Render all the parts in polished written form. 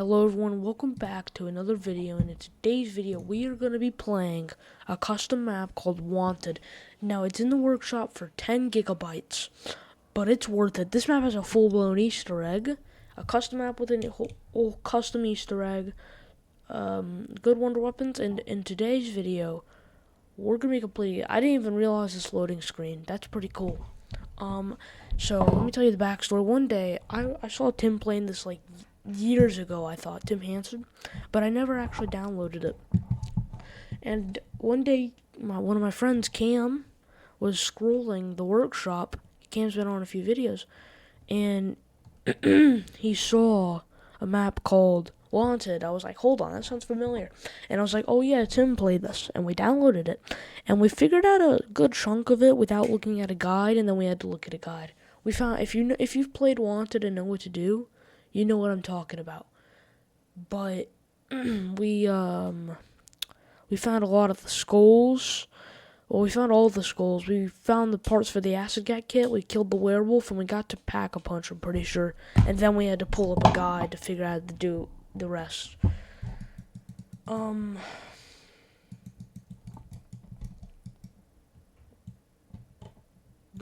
Hello everyone, welcome back to another video, and in today's video we are going to be playing a custom map called Wanted. Now it's in the workshop for 10 gigabytes, but it's worth it. This map has a full-blown Easter egg, a custom map with a whole custom Easter egg, good wonder weapons, and in today's video we're going to be completing it. I didn't even realize this loading screen. That's pretty cool. So let me tell you the backstory. One day I saw Tim playing this like years ago, I thought, Tim Hansen, but I never actually downloaded it. And one day, one of my friends, Cam, was scrolling the workshop. Cam's been on a few videos, and he saw a map called Wanted. I was like, hold on, that sounds familiar. And I was like, oh yeah, Tim played this, and we downloaded it. And we figured out a good chunk of it without looking at a guide, and then we had to look at a guide. We found, if you've played Wanted and know what to do, you know what I'm talking about. But we found a lot of the skulls. Well, we found all the skulls. We found the parts for the acid gat kit. We killed the werewolf, and we got to Pack-a-Punch, I'm pretty sure. And then we had to pull up a guide to figure out how to do the rest. But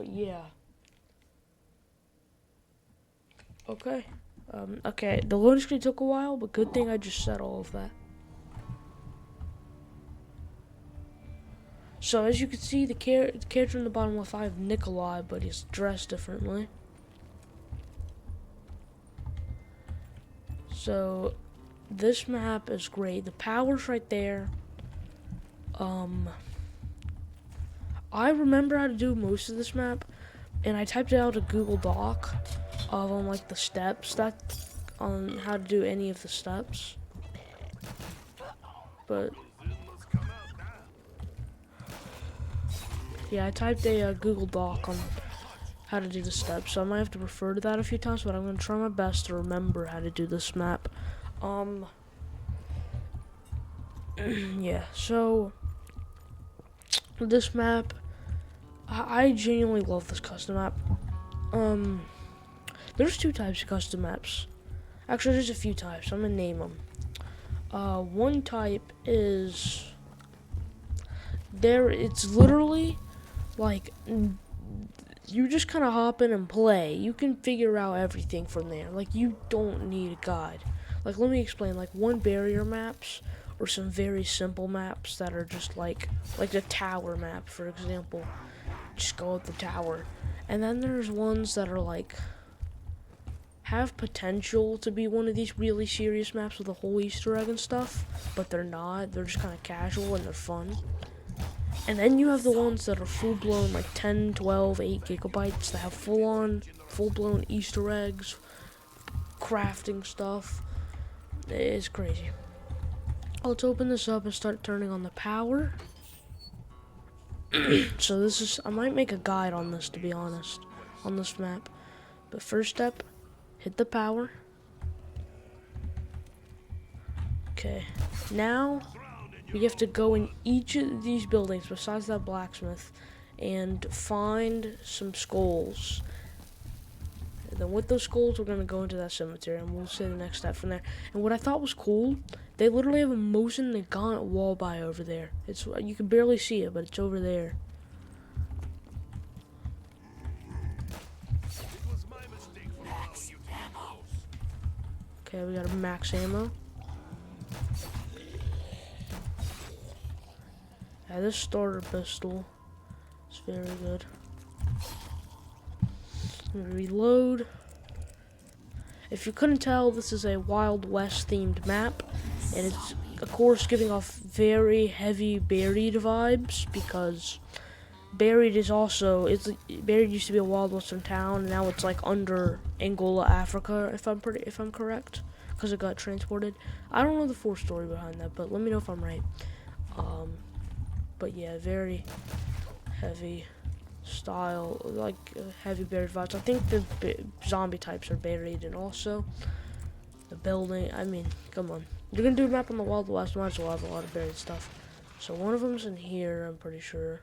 yeah. Okay. Okay, the loading screen took a while, but good thing I just said all of that. So, as you can see, the character in the bottom left, I have Nikolai, but he's dressed differently. So, this map is great. The power's right there. I remember how to do most of this map, and I typed it out a Google Doc on like the steps, on how to do any of the steps. But yeah, I typed a Google Doc on how to do the steps, so I might have to refer to that a few times, but I'm going to try my best to remember how to do this map. Yeah, so this map, I genuinely love this custom map. There's two types of custom maps. Actually, there's a few types. I'm going to name them. One type is it's literally like you just kind of hop in and play. You can figure out everything from there. Like, you don't need a guide. Like, let me explain. Like, one barrier maps or some very simple maps that are just like the tower map, for example. Just go up the tower. And then there's ones that are like have potential to be one of these really serious maps with a whole Easter egg and stuff, but they're not. They're just kind of casual and they're fun. And then you have the ones that are full-blown, like 10, 12, 8 gigabytes, that have full-blown Easter eggs, crafting stuff. It's crazy. Let's open this up and start turning on the power. So I might make a guide on this, to be honest, on this map. But first step, hit the power. Okay, now we have to go in each of these buildings besides that blacksmith and find some skulls. And then with those skulls, we're going to go into that cemetery, and we'll see the next step from there. And what I thought was cool, they literally have a Mosin Nagant wall by over there. You can barely see it, but it's over there. Okay, we got a max ammo. Yeah, this starter pistol is very good. I'm gonna reload. If you couldn't tell, this is a Wild West themed map, and it's of course giving off very heavy Buried vibes, because Buried used to be a Wild Western town, and now it's like under Angola, Africa, if I'm correct, because it got transported. I don't know the full story behind that, but let me know if I'm right. But yeah, very heavy style, like heavy Buried vibes. I think the zombie types are Buried, and also the building. I mean, come on, you're gonna do a map on the Wild West, might as well have a lot of Buried stuff. So one of them's in here, I'm pretty sure.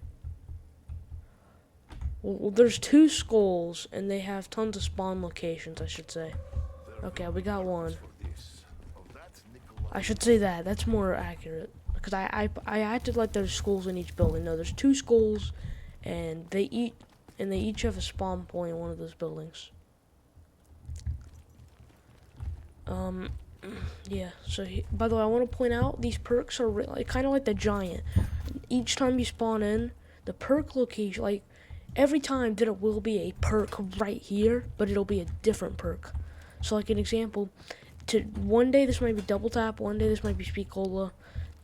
Well, there's two skulls, and they have tons of spawn locations, I should say. Okay, we got one. I should say that. That's more accurate. Because I acted like there's schools in each building. No, there's 2 schools, and they each have a spawn point in one of those buildings. Yeah. So by the way, I want to point out these perks are kind of like the giant. Each time you spawn in, the perk location, like every time there will be a perk right here, but it'll be a different perk. So like an example, one day this might be double tap, one day this might be speed cola.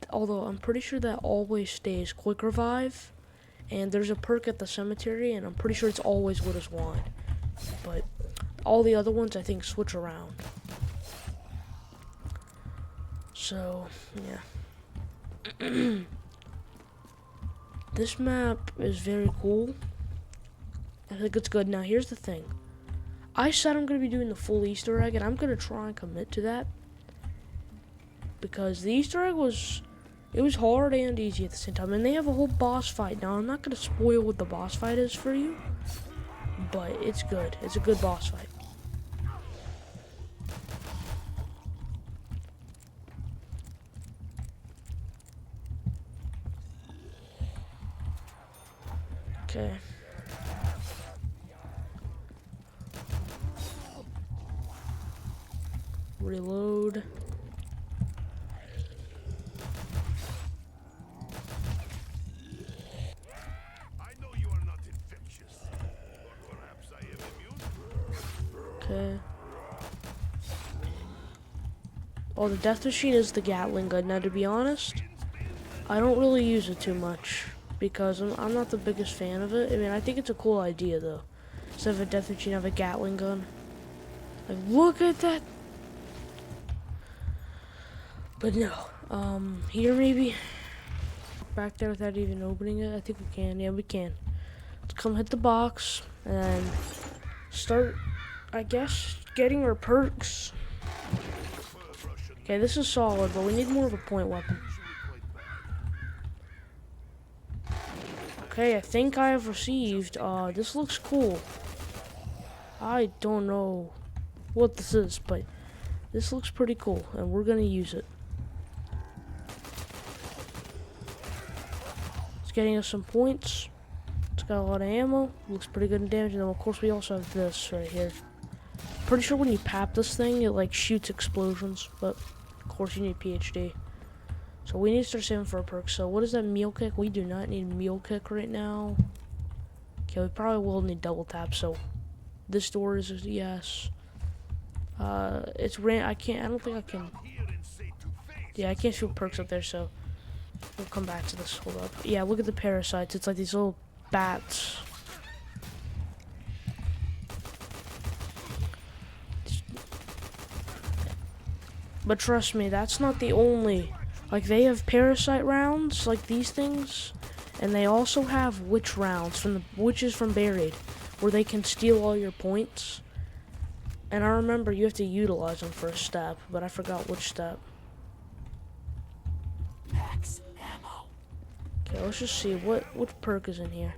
Although I'm pretty sure that always stays quick revive, and there's a perk at the cemetery, and I'm pretty sure it's always Widow's Wand. But all the other ones I think switch around. So yeah. This map is very cool. I think it's good. Now here's the thing. I said I'm going to be doing the full Easter egg, and I'm going to try and commit to that. Because the Easter egg was hard and easy at the same time. And they have a whole boss fight. Now, I'm not going to spoil what the boss fight is for you. But it's good. It's a good boss fight. Okay. Reload. I know you are not infectious. Or perhaps I am immune. Okay. Oh, the death machine is the Gatling gun. Now, to be honest, I don't really use it too much because I'm not the biggest fan of it. I mean, I think it's a cool idea though. Instead of a death machine, have a Gatling gun. Like, look at that. But no, here maybe. Back there without even opening it. I think we can. Yeah, we can. Let's come hit the box and start, I guess, getting our perks. Okay, this is solid, but we need more of a point weapon. Okay, I think I have received, this looks cool. I don't know what this is, but this looks pretty cool, and we're gonna use it. It's getting us some points. It's got a lot of ammo. Looks pretty good in damage, and then of course we also have this right here. Pretty sure when you pap this thing, it like shoots explosions, but of course you need PhD. So we need to start saving for a perk. So what is that meal kick? We do not need meal kick right now. Okay, we probably will need double tap. So this door is a yes. It's ran. I don't think I can. Yeah, I can't shoot perks up there. So we'll come back to this. Hold up. Yeah, look at the parasites. It's like these little bats. But trust me, that's not the only. Like, they have parasite rounds, like these things, and they also have witch rounds from the witches from Buried, where they can steal all your points. And I remember you have to utilize them for a step, but I forgot which step. Okay, let's just see which perk is in here.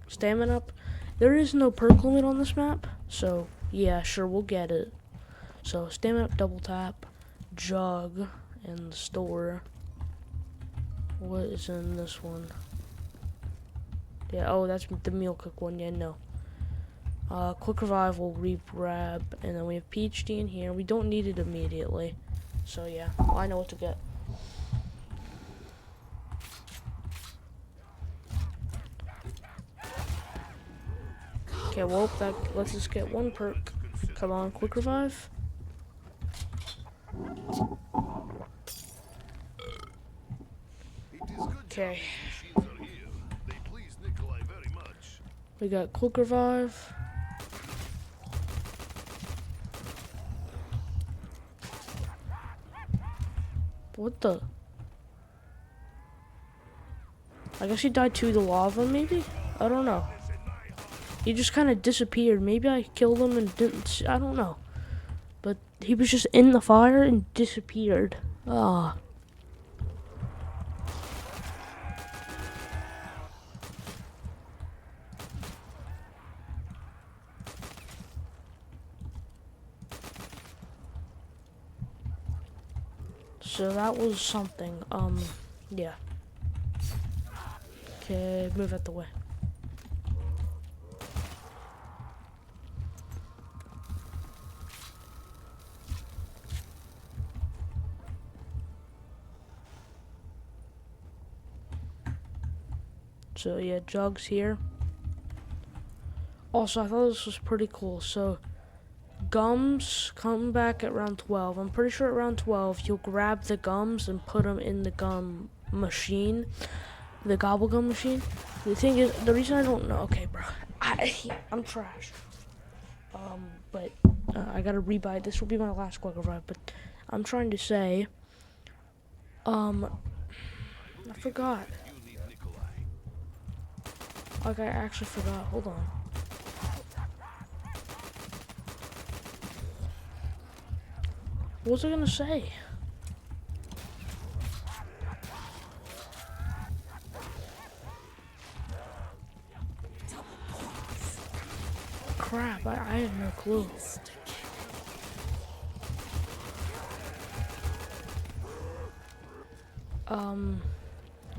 Stamina up. There is no perk limit on this map, so yeah, sure, we'll get it. So stamina up, double tap, jug, in the store. What is in this one? Yeah, oh, that's the meal cook one. Yeah, no. Quick revive will re-grab, and then we have PhD in here. We don't need it immediately, so yeah, well, I know what to get. Okay, well, that lets us get one perk. Come on, quick revive. Okay. We got quick revive. What the? I guess he died to the lava, maybe? I don't know. He just kind of disappeared. Maybe I killed him and didn't. I don't know. But he was just in the fire and disappeared. Ah. So that was something. Yeah. Okay, move out the way. So yeah, jugs here. Also, I thought this was pretty cool. So gums come back at round 12. I'm pretty sure at round 12 you'll grab the gums and put them in the gum machine, the gobble gum machine. The thing is, the reason I don't know, okay, bro, I'm trash. But I gotta rebuy. This will be my last quick revive. But I'm trying to say, I forgot. You need Nikolai. Like I actually forgot. Hold on. What was I gonna say? Crap, I have no clue.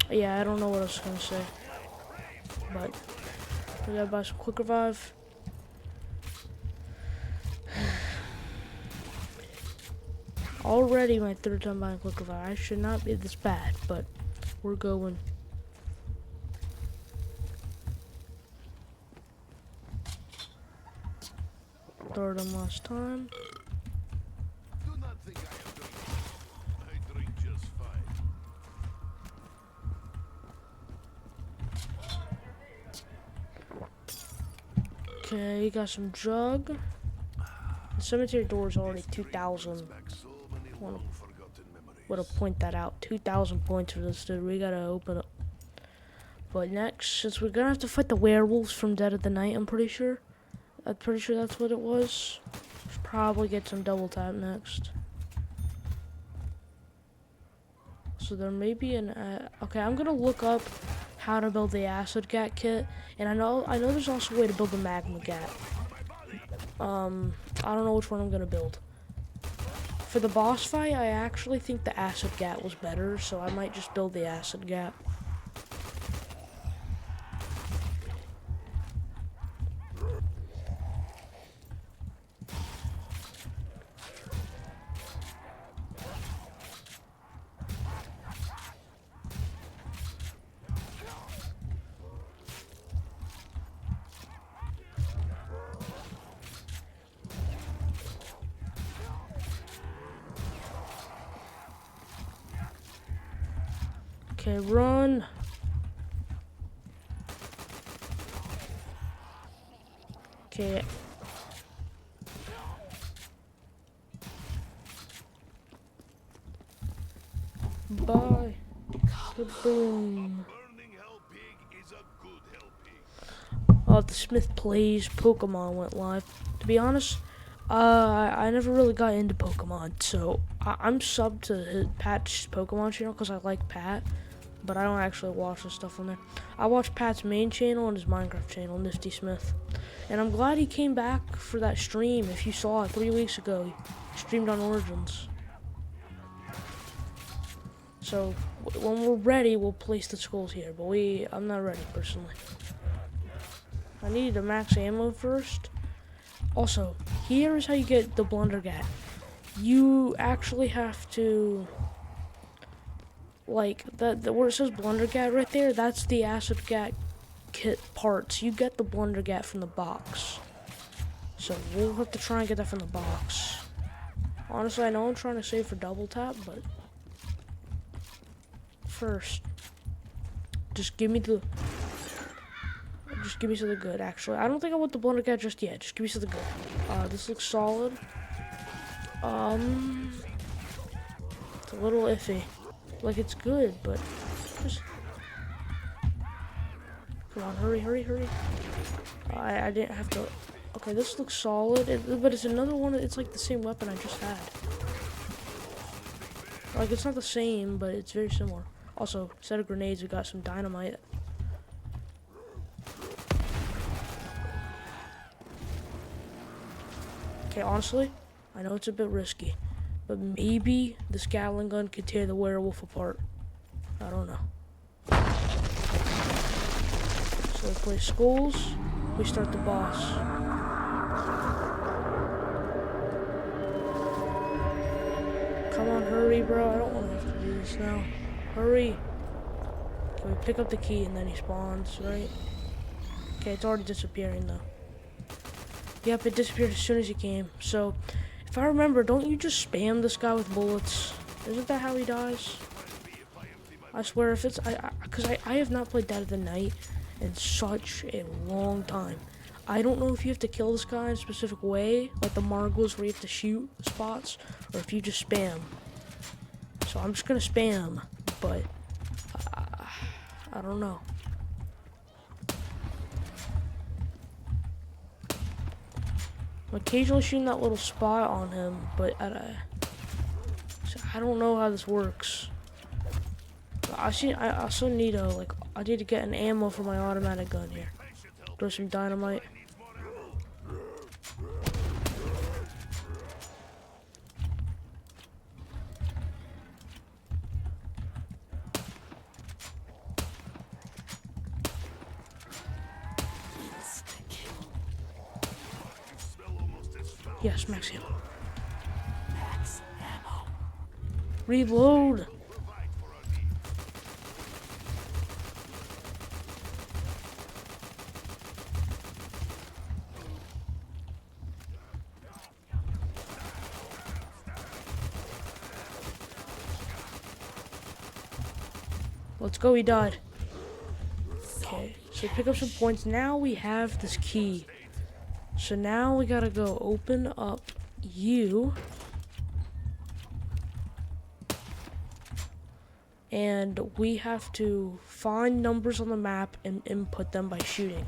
Yeah, I don't know what I was gonna say. But we gotta buy some quick revive. Already my third time buying quick revive. I should not be this bad, but we're going. Third and last time. Do not think I am drinking. I drink just fine. Okay, you got some jug. The cemetery door is already 2,000. Back so many long-forgotten memories. Would have point that out. 2,000 points for this dude. We gotta open up. But next, since we're gonna have to fight the werewolves from Dead of the Night, I'm pretty sure that's what it was. Should probably get some double tap next. So there may be an okay, I'm gonna look up how to build the acid gat kit, and I know there's also a way to build the magma gat. I don't know which one I'm gonna build. For the boss fight, I actually think the acid gat was better, so I might just build the acid gat. Okay, run. Okay. Bye. Boom. Burning hell pig is a good hell pig. Oh, the Smith Plays Pokemon went live. To be honest, I never really got into Pokemon, so I'm subbed to Pat's Pokemon channel because I like Pat, but I don't actually watch the stuff on there. I watch Pat's main channel and his Minecraft channel, Nifty Smith, and I'm glad he came back for that stream. If you saw it 3 weeks ago, he streamed on Origins. So when we're ready, we'll place the skulls here, but I'm not ready personally. I needed a max ammo first. Also, here is how you get the Blundergat. You actually have to, like, where it says Blundergat right there, that's the Acid Gat kit parts. You get the Blundergat from the box. So we'll have to try and get that from the box. Honestly, I know I'm trying to save for double tap, but first, just give me something good, actually. I don't think I want the Blundergat just yet. Just give me something good. This looks solid. It's a little iffy. Like, it's good, but just... Come on, hurry, hurry, hurry. I didn't have to... Okay, this looks solid, but it's another one. It's like the same weapon I just had. Like, it's not the same, but it's very similar. Also, instead of grenades, we got some dynamite. Okay, honestly, I know it's a bit risky, But maybe this Gatling gun could tear the werewolf apart. I don't know. So we play skulls. We start the boss. Come on, hurry, bro. I don't want to have to do this now. Hurry. Can we pick up the key and then he spawns, right? Okay, it's already disappearing though. Yep, it disappeared as soon as he came. So, if I remember, don't you just spam this guy with bullets? Isn't that how he dies? I swear, if it's... Because I have not played Dead of the Night in such a long time. I don't know if you have to kill this guy in a specific way, like the Margles where you have to shoot spots, or if you just spam. So I'm just gonna spam, but I don't know. I'm occasionally shooting that little spot on him, but I don't know how this works. I also need I need to get an ammo for my automatic gun here. Throw some dynamite. Yes, max ammo. Reload. Let's go, he died. Okay, so pick up some points. Now we have this key. So now we gotta go open up you. And we have to find numbers on the map and input them by shooting.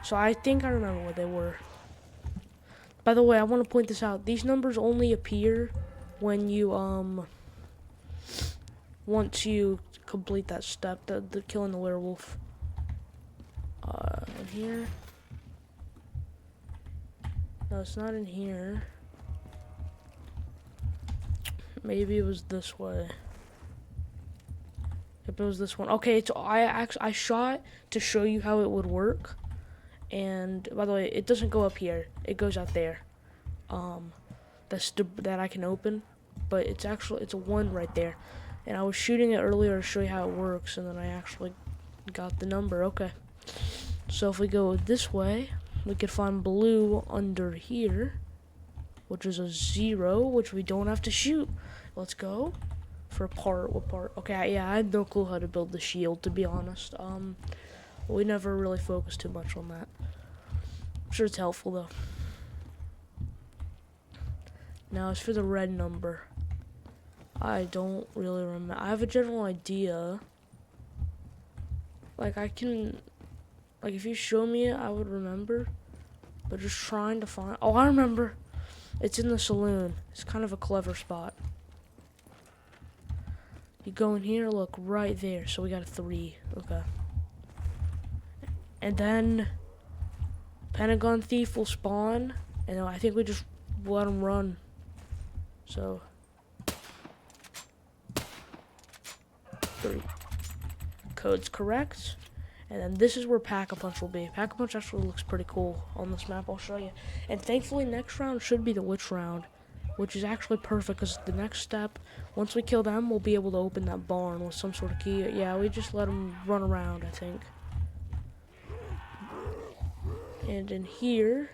So I think I remember what they were. By the way, I want to point this out. These numbers only appear when you, once you complete that step, the killing the werewolf. In here. No, it's not in here. Maybe it was this way. If it was this one. Okay, so I shot to show you how it would work. And by the way, it doesn't go up here. It goes out there. That I can open. But it's a 1 right there. And I was shooting it earlier to show you how it works, and then I actually got the number. Okay. So if we go this way, we could find blue under here, which is a 0, which we don't have to shoot. Let's go. For a part, what part? Okay, yeah, I had no clue how to build the shield, to be honest. We never really focused too much on that. I'm sure it's helpful, though. Now, as for the red number, I don't really remember. I have a general idea. Like, if you show me it, I would remember. But just trying to find... Oh, I remember. It's in the saloon. It's kind of a clever spot. You go in here, look, right there. So we got a 3. Okay. And then Pentagon Thief will spawn. And I think we just let him run. So 3. Code's correct. And then this is where Pack-a-Punch will be. Pack-a-Punch actually looks pretty cool on this map. I'll show you. And thankfully, next round should be the witch round, which is actually perfect because the next step, once we kill them, we'll be able to open that barn with some sort of key. Yeah, we just let them run around, I think. And in here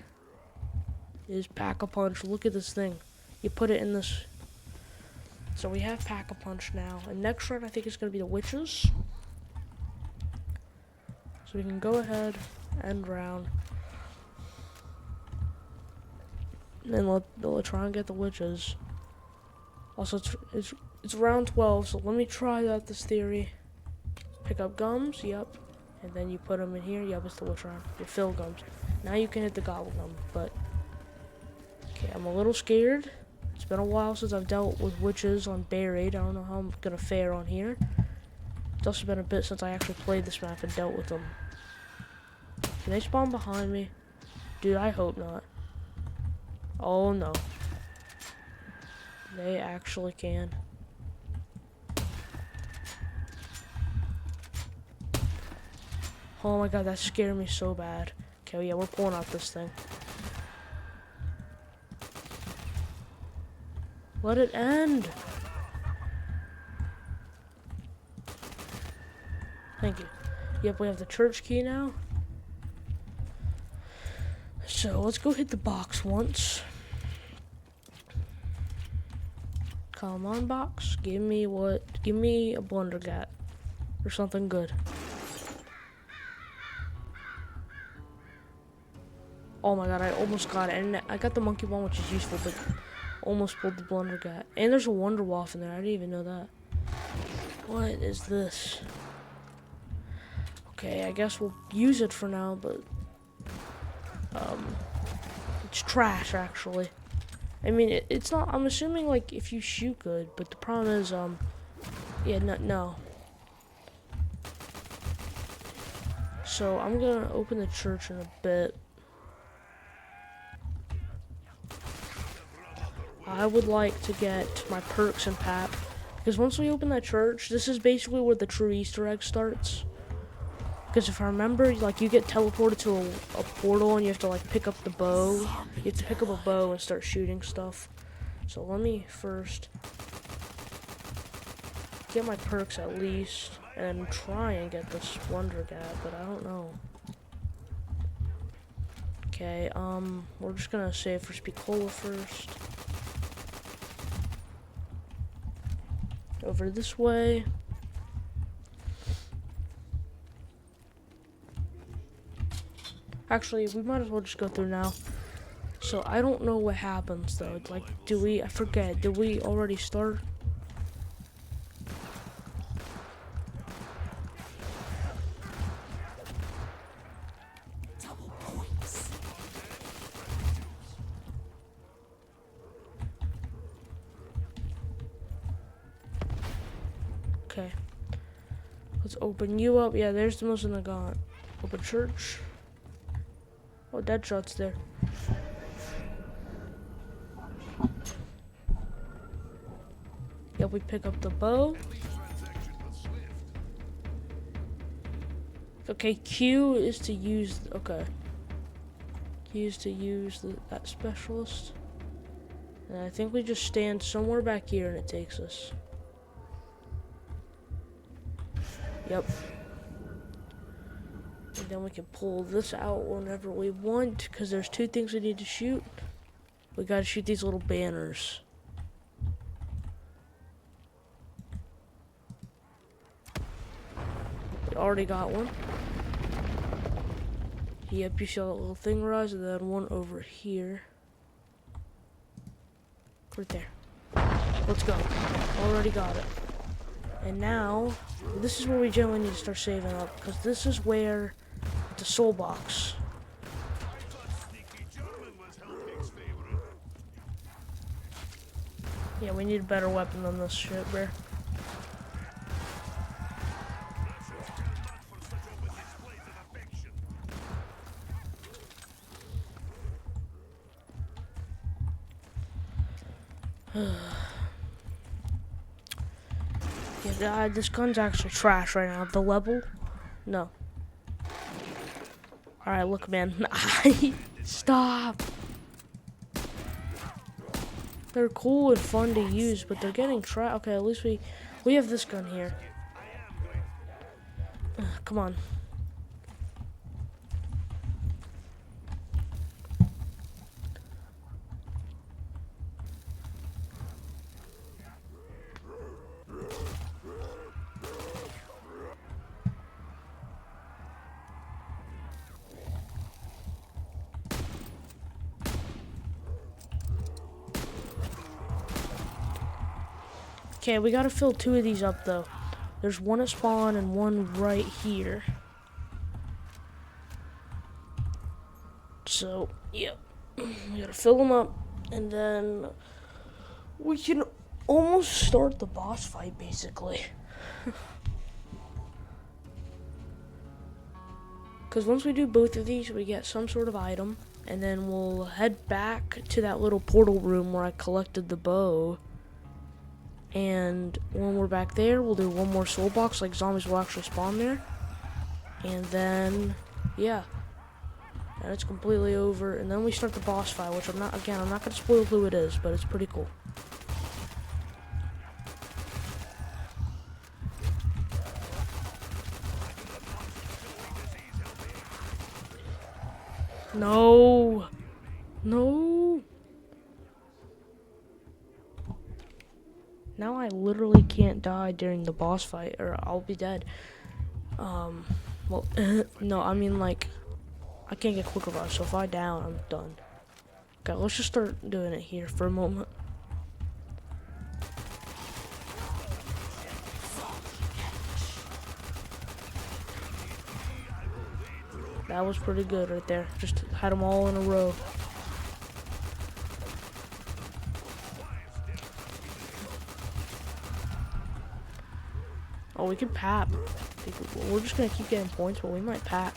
is Pack-a-Punch. Look at this thing. You put it in this. So we have Pack-a-Punch now. And next round, I think, is going to be the witches. So we can go ahead, end round. And then we'll try and get the witches. Also, it's round 12, so let me try out this theory. Pick up gums, yep. And then you put them in here, yep, it's the witch round. You fill gums. Now you can hit the gobble gum, but... Okay, I'm a little scared. It's been a while since I've dealt with witches on Buried. I don't know how I'm gonna fare on here. It's also been a bit since I actually played this map and dealt with them. Can they spawn behind me? Dude, I hope not. Oh no. They actually can. Oh my god, that scared me so bad. Okay, yeah, we're pulling out this thing. Let it end. Thank you. Yep, we have the church key now. So let's go hit the box once. Come on, box. Give me what? Give me a blundergat or something good. Oh my god, I almost got it. And I got the monkey bomb, which is useful, but almost pulled the blundergat. And there's a wonder waff in there. I didn't even know that. What is this? Okay, I guess we'll use it for now, but it's trash actually. I mean, it's not. I'm assuming like if you shoot good, but the problem is yeah, no. So I'm gonna open the church in a bit. I would like to get my perks and pap, because once we open that church, this is basically where the true Easter egg starts. Because if I remember, like, you get teleported to a portal and you have to like pick up the bow. You have to pick up a bow and start shooting stuff. So let me first get my perks at least and try and get the Splundergat, but I don't know. Okay, we're just gonna save for Spicola first. Over this way. Actually, we might as well just go through now. So, I don't know what happens, though. Like, I forget, did we already start? Okay. Let's open you up. Yeah, there's the most in the gaunt. Open church. Oh, Deadshot's there. Yep, we pick up the bow. Okay, Q is to use. Okay. Q is to use that specialist. And I think we just stand somewhere back here and it takes us. Yep. And then we can pull this out whenever we want, because there's two things we need to shoot. We gotta shoot these little banners. We already got one. Yep, you saw that little thing rise, and then one over here. Right there. Let's go. Already got it. And now, this is where we generally need to start saving up, because this is where the soul box. Yeah, we need a better weapon than this shit, bro. Yeah, this gun's actually trash right now. The level? No. Alright, look, man. Stop! They're cool and fun to use, but they're getting trash. Okay, at least we have this gun here. Come on. Okay, we gotta fill two of these up, though. There's one at spawn and one right here. So, yep. We gotta fill them up, and then we can almost start the boss fight, basically. Because once we do both of these, we get some sort of item, and then we'll head back to that little portal room where I collected the bow. And when we're back there, we'll do one more soul box, like zombies will actually spawn there. And then, yeah. And it's completely over. And then we start the boss fight, which I'm not going to spoil who it is, but it's pretty cool. No! No! Now I literally can't die during the boss fight, or I'll be dead. Well, no, I mean, like, I can't get quick revive, so if I down, I'm done. Okay, let's just start doing it here for a moment. That was pretty good right there. Just had them all in a row. Oh, we can pap. We're just gonna keep getting points, but we might pap.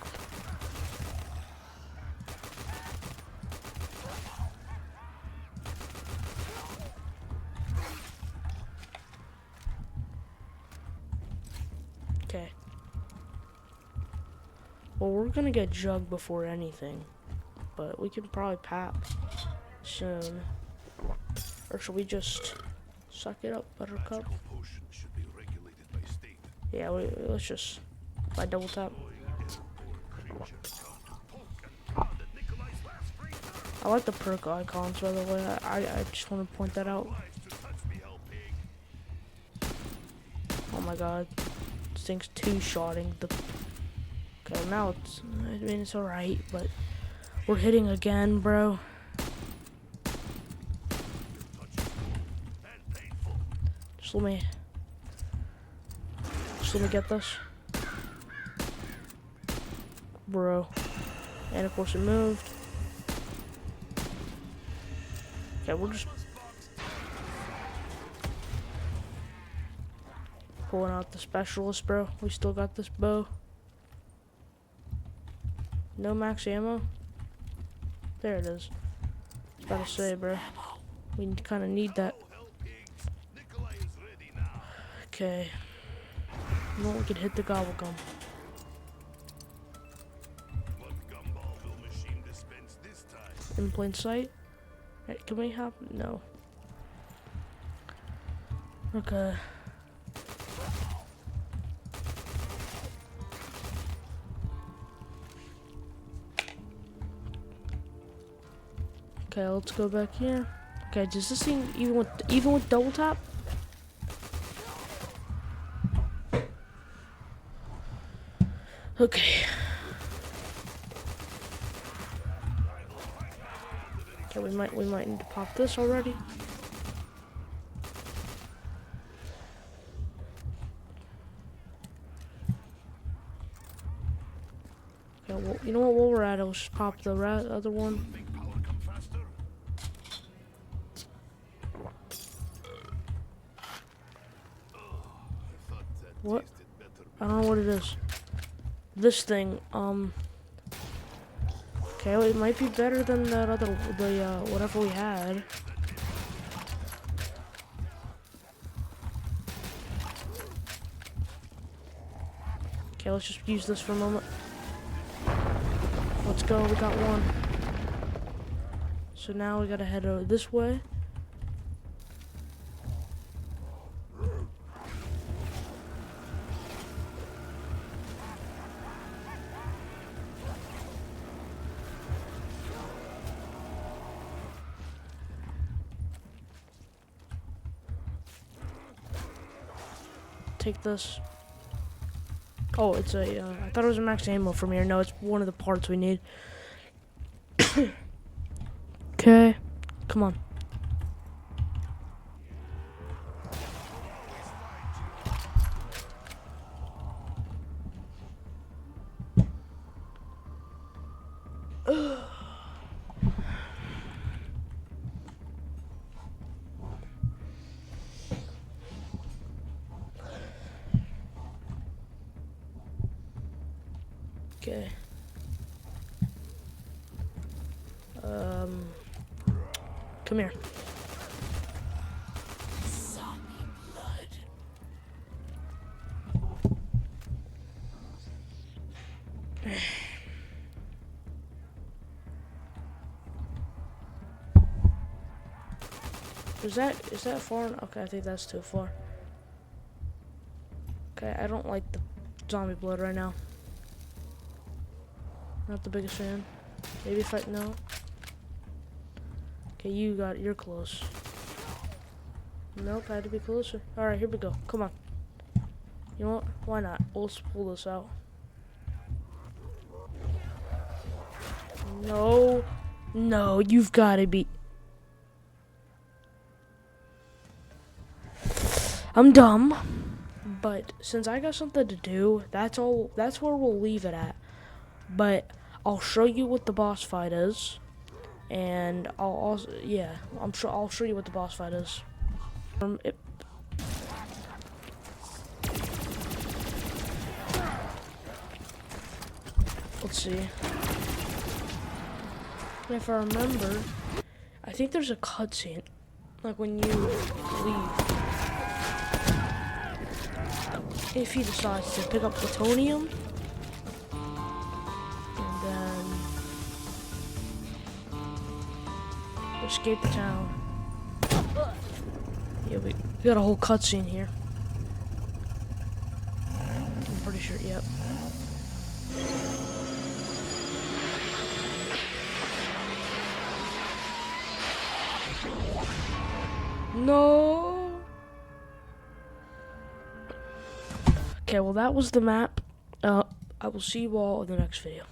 Okay. Well, we're gonna get jugged before anything, but we can probably pap soon. Or should we just suck it up, Buttercup? Yeah, let's just by double tap. I like the perk icons, by the way. I just want to point that out. Oh my god, this thing's two-shotting the. Okay, now I mean, it's alright, but we're hitting again, bro. Just let me get this. Bro. And of course it moved. Okay, we're just pulling out the specialist, bro. We still got this bow. No max ammo? There it is. I was about to say, bro. We kind of need that. Okay. You know, we could hit the gobble gum. In plain sight? Hey, can we have... No. Okay. Okay, let's go back here. Okay, does this thing even with double tap? Okay. Okay, we might need to pop this already. Okay, well, you know what? While we're at it, let's just pop the other one. What? I don't know what it is. This thing, okay, well, it might be better than that other, whatever we had. Okay, let's just use this for a moment. Let's go, we got one. So now we gotta head over this way. Take this. Oh, it's a, I thought it was a max ammo from here. No, it's one of the parts we need. Okay, come on. Okay. Come here. Is that far? Okay, I think that's too far. Okay, I don't like the zombie blood right now. Not the biggest fan. Maybe if I no. Okay, you're close. Nope, I had to be closer. Alright, here we go. Come on. You know what? Why not? Let's pull this out. No. No, you've gotta be. I'm dumb. But since I got something to do, that's where we'll leave it at. But I'll show you what the boss fight is. And I'll also, yeah, I'll show you what the boss fight is. Let's see. If I remember, I think there's a cutscene, like when you leave. If he decides to pick up plutonium, and then escape the town. Yeah, we got a whole cutscene here. I'm pretty sure, yep. No! Okay, well that was the map. I will see you all in the next video.